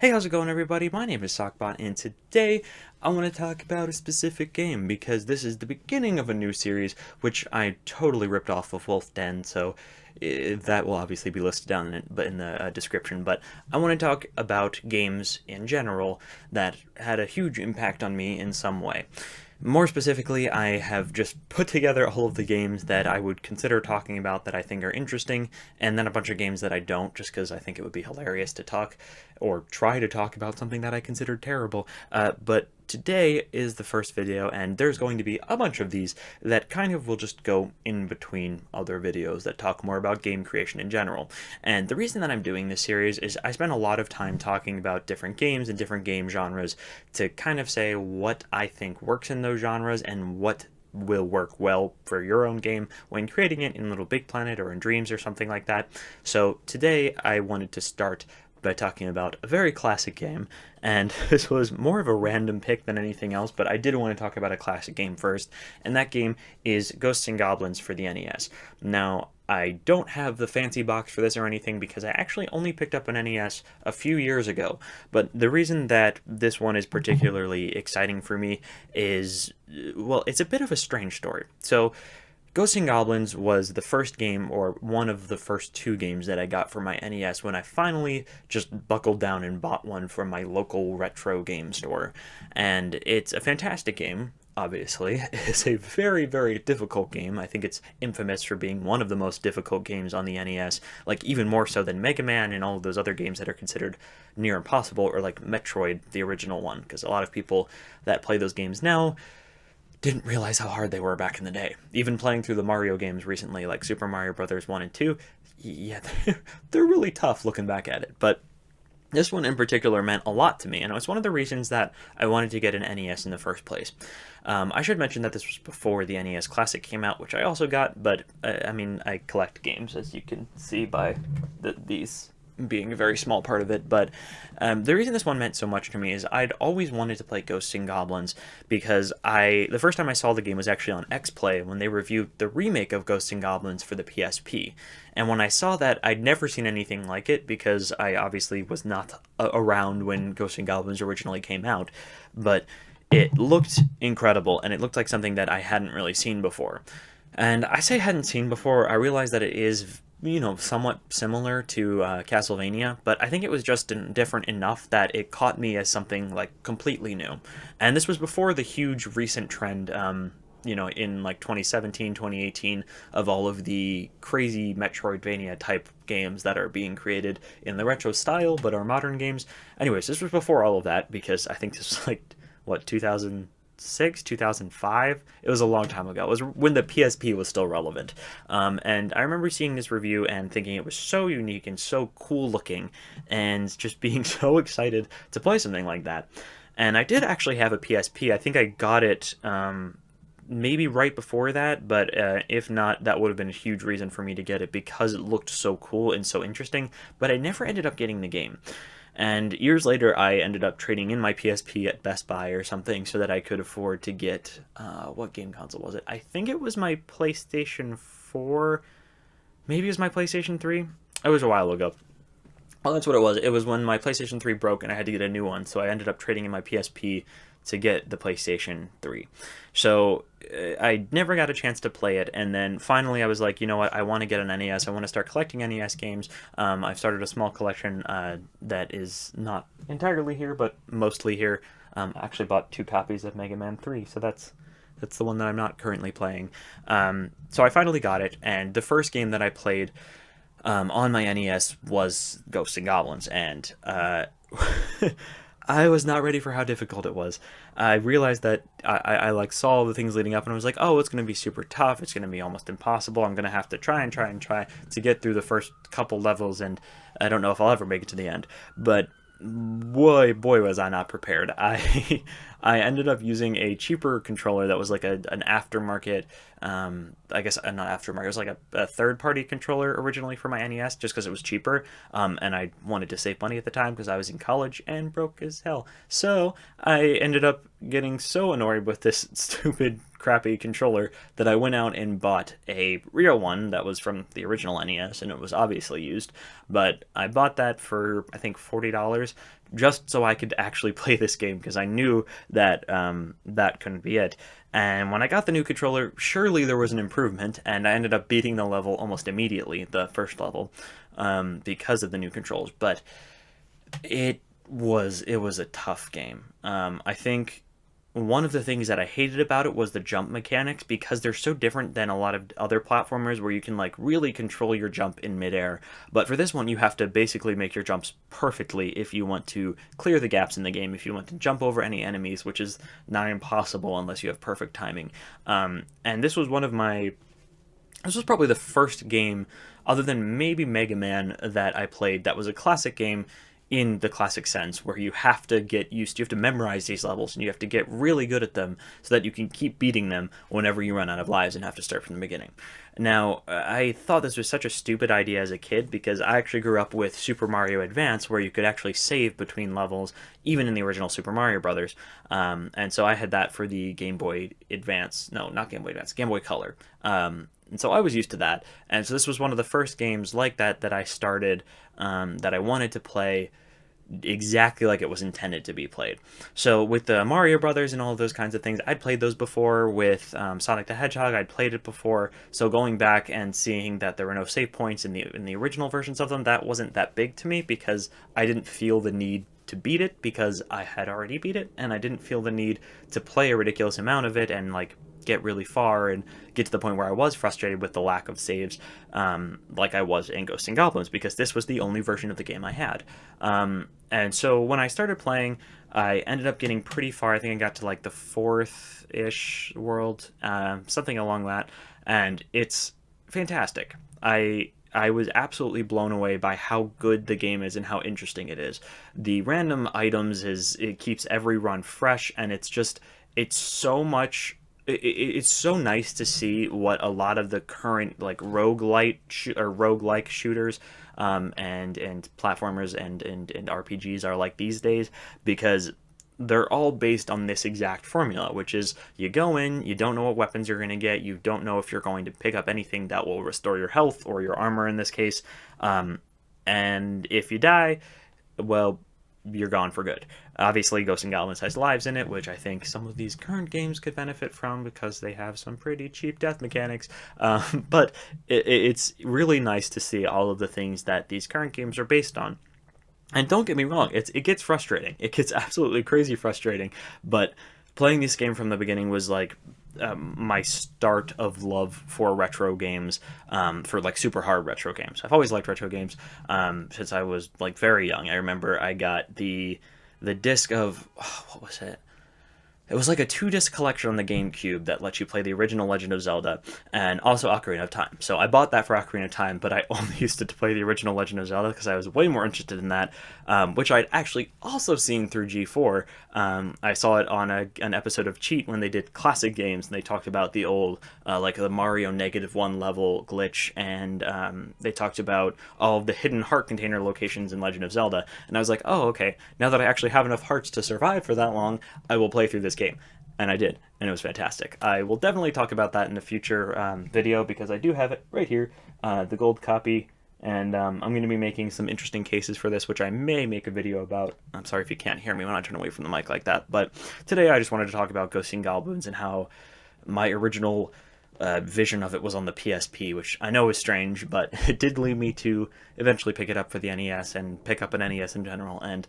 Hey, how's it going, everybody? My name is SockBot, and today I want to talk about a specific game because this is the beginning of a new series, which I totally ripped off of Wolf Den, so that will obviously be listed down in the description. But I want to talk about games in general that had a huge impact on me in some way. More specifically, I have just put together all of the games that I would consider talking about that I think are interesting, and then a bunch of games that I don't, just because I think it would be hilarious to talk or try to talk about something that I consider terrible. But today is the first video, and there's going to be a bunch of these that kind of will just go in between other videos that talk more about game creation in general. And the reason that I'm doing this series is I spent a lot of time talking about different games and different game genres to kind of say what I think works in those genres and what will work well for your own game when creating it in Little Big Planet or in Dreams or something like that. So today I wanted to start by talking about a very classic game, and this was more of a random pick than anything else, but I did want to talk about a classic game first, and that game is Ghosts and Goblins for the NES. Now, I don't have the fancy box for this or anything because I actually only picked up an NES a few years ago, but the reason that this one is particularly exciting for me is, well, it's a bit of a strange story. So, Ghosts and Goblins was the first game, or one of the first two games that I got for my NES when I finally just buckled down and bought one from my local retro game store. And it's a fantastic game, obviously. It's a very, very difficult game. I think it's infamous for being one of the most difficult games on the NES, like even more so than Mega Man and all of those other games that are considered near impossible, or like Metroid, the original one, because a lot of people that play those games now didn't realize how hard they were back in the day. Even playing through the Mario games recently, like Super Mario Brothers 1 and 2, yeah, they're really tough looking back at it. But this one in particular meant a lot to me, and it was one of the reasons that I wanted to get an NES in the first place. I should mention that this was before the NES Classic came out, which I also got, but I mean, I collect games, as you can see by these being a very small part of it, but the reason this one meant so much to me is I'd always wanted to play Ghosts and Goblins because the first time I saw the game was actually on X-Play when they reviewed the remake of Ghosts and Goblins for the PSP. And when I saw that, I'd never seen anything like it because I obviously was not around when Ghosts and Goblins originally came out, but it looked incredible and it looked like something that I hadn't really seen before. And I say hadn't seen before, I realized that it is, you know, somewhat similar to Castlevania, but I think it was just different enough that it caught me as something like completely new. And this was before the huge recent trend, you know, in like 2017, 2018, of all of the crazy Metroidvania type games that are being created in the retro style, but are modern games. Anyways, this was before all of that because I think this was like, what, 2006, 2005. It was a long time ago. It was when the PSP was still relevant. And I remember seeing this review and thinking it was so unique and so cool looking and just being so excited to play something like that. And I did actually have a PSP. I think I got it maybe right before that, but if not, that would have been a huge reason for me to get it because it looked so cool and so interesting, but I never ended up getting the game. And years later, I ended up trading in my PSP at Best Buy or something so that I could afford to get, what game console was it? I think it was my PlayStation 4, maybe it was my PlayStation 3? It was a while ago. Well, that's what it was. It was when my PlayStation 3 broke and I had to get a new one, so I ended up trading in my PSP to get the PlayStation 3. So I never got a chance to play it, and then finally I was like, you know what, I want to get an NES, I want to start collecting NES games. I've started a small collection that is not entirely here, but mostly here. I actually bought 2 copies of Mega Man 3, so that's the one that I'm not currently playing. So I finally got it, and the first game that I played on my NES was Ghosts and Goblins, and I was not ready for how difficult it was. I realized that I like saw all the things leading up and I was like, oh, it's going to be super tough. It's going to be almost impossible. I'm going to have to try to get through the first couple levels, and I don't know if I'll ever make it to the end. But boy was I not prepared. I ended up using a cheaper controller that was like an aftermarket, I guess not aftermarket, it was like a third-party controller originally for my NES, just because it was cheaper, and I wanted to save money at the time because I was in college and broke as hell. So I ended up getting so annoyed with this stupid crappy controller that I went out and bought a real one that was from the original NES, and it was obviously used, but I bought that for, I think, $40, just so I could actually play this game, because I knew that that couldn't be it. And when I got the new controller, surely there was an improvement, and I ended up beating the level almost immediately, the first level, because of the new controls. But it was a tough game. I think one of the things that I hated about it was the jump mechanics, because they're so different than a lot of other platformers where you can like really control your jump in midair. But for this one, you have to basically make your jumps perfectly if you want to clear the gaps in the game, if you want to jump over any enemies, which is not impossible unless you have perfect timing. And this was this was probably the first game, other than maybe Mega Man, that I played that was a classic game in the classic sense, where you have to you have to memorize these levels, and you have to get really good at them so that you can keep beating them whenever you run out of lives and have to start from the beginning. Now, I thought this was such a stupid idea as a kid, because I actually grew up with Super Mario Advance, where you could actually save between levels, even in the original Super Mario Brothers. And so I had that for the Game Boy Advance. No, not Game Boy Advance, Game Boy Color. And so I was used to that. And so this was one of the first games like that I started, that I wanted to play exactly like it was intended to be played. So with the Mario Brothers and all of those kinds of things, I'd played those before. With Sonic the Hedgehog, I'd played it before. So going back and seeing that there were no save points in the original versions of them, that wasn't that big to me, because I didn't feel the need to beat it, because I had already beat it, and I didn't feel the need to play a ridiculous amount of it and like get really far and get to the point where I was frustrated with the lack of saves, like I was in Ghosts and Goblins, because this was the only version of the game I had. And so when I started playing, I ended up getting pretty far. I think I got to like the 4th-ish world, something along that, and it's fantastic. I was absolutely blown away by how good the game is and how interesting it is. The random items it keeps every run fresh, and it's so much. It's so nice to see what a lot of the current like roguelike shooters, and platformers and RPGs are like these days, because they're all based on this exact formula, which is you go in, you don't know what weapons you're going to get, you don't know if you're going to pick up anything that will restore your health or your armor in this case, and if you die, well, you're gone for good. Obviously, Ghosts and Goblins has lives in it, which I think some of these current games could benefit from, because they have some pretty cheap death mechanics. But it's really nice to see all of the things that these current games are based on. And don't get me wrong, it gets frustrating. It gets absolutely crazy frustrating. But playing this game from the beginning was like my start of love for retro games, for like super hard retro games. I've always liked retro games since I was like very young. I remember I got the disc of, what was it? It was like a 2-disc collection on the GameCube that lets you play the original Legend of Zelda and also Ocarina of Time. So I bought that for Ocarina of Time, but I only used it to play the original Legend of Zelda because I was way more interested in that, which I'd actually also seen through G4. I saw it on an episode of Cheat when they did classic games, and they talked about the old, like the Mario -1 level glitch, and they talked about all of the hidden heart container locations in Legend of Zelda. And I was like, oh, okay, now that I actually have enough hearts to survive for that long, I will play through this game. And I did, and it was fantastic. I will definitely talk about that in a future video, because I do have it right here, the gold copy, and I'm going to be making some interesting cases for this, which I may make a video about. I'm sorry if you can't hear me when I turn away from the mic like that, but today I just wanted to talk about Ghosts and Goblins and how my original vision of it was on the PSP, which I know is strange, but it did lead me to eventually pick it up for the NES and pick up an NES in general, and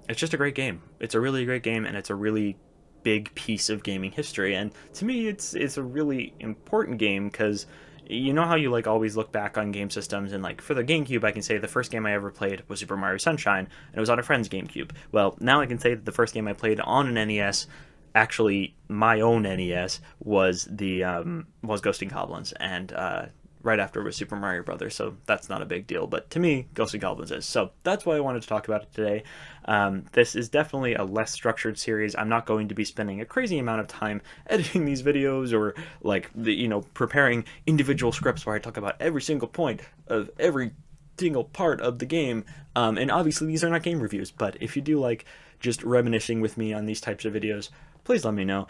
it's just a great game. It's a really great game, and it's a really big piece of gaming history. And to me, it's a really important game, because you know how you like always look back on game systems, and like for the GameCube, I can say the first game I ever played was Super Mario Sunshine, and it was on a friend's GameCube. Well, now I can say that the first game I played on an NES, actually my own NES, was Ghosts and Goblins, and right after was Super Mario Brothers, so that's not a big deal, but to me, Ghosts and Goblins is. So that's why I wanted to talk about it today. This is definitely a less structured series. I'm not going to be spending a crazy amount of time editing these videos, or like preparing individual scripts where I talk about every single point of every single part of the game. And obviously these are not game reviews, but if you do like just reminiscing with me on these types of videos, please let me know.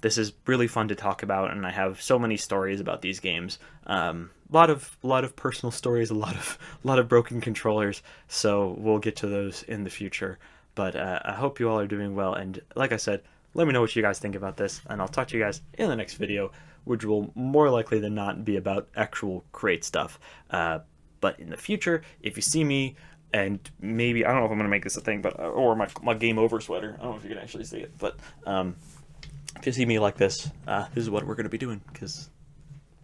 This is really fun to talk about, and I have so many stories about these games. A lot of personal stories, a lot of broken controllers. So we'll get to those in the future. But I hope you all are doing well, and like I said, let me know what you guys think about this, and I'll talk to you guys in the next video, which will more likely than not be about actual crate stuff. But in the future, if you see me, and maybe, I don't know if I'm going to make this a thing, but or my game over sweater, I don't know if you can actually see it, but if you see me like this is what we're going to be doing, because,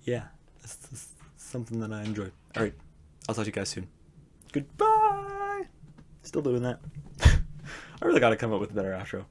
yeah, it's something that I enjoy. Alright, I'll talk to you guys soon. Goodbye! Still doing that. I really got to come up with a better outro.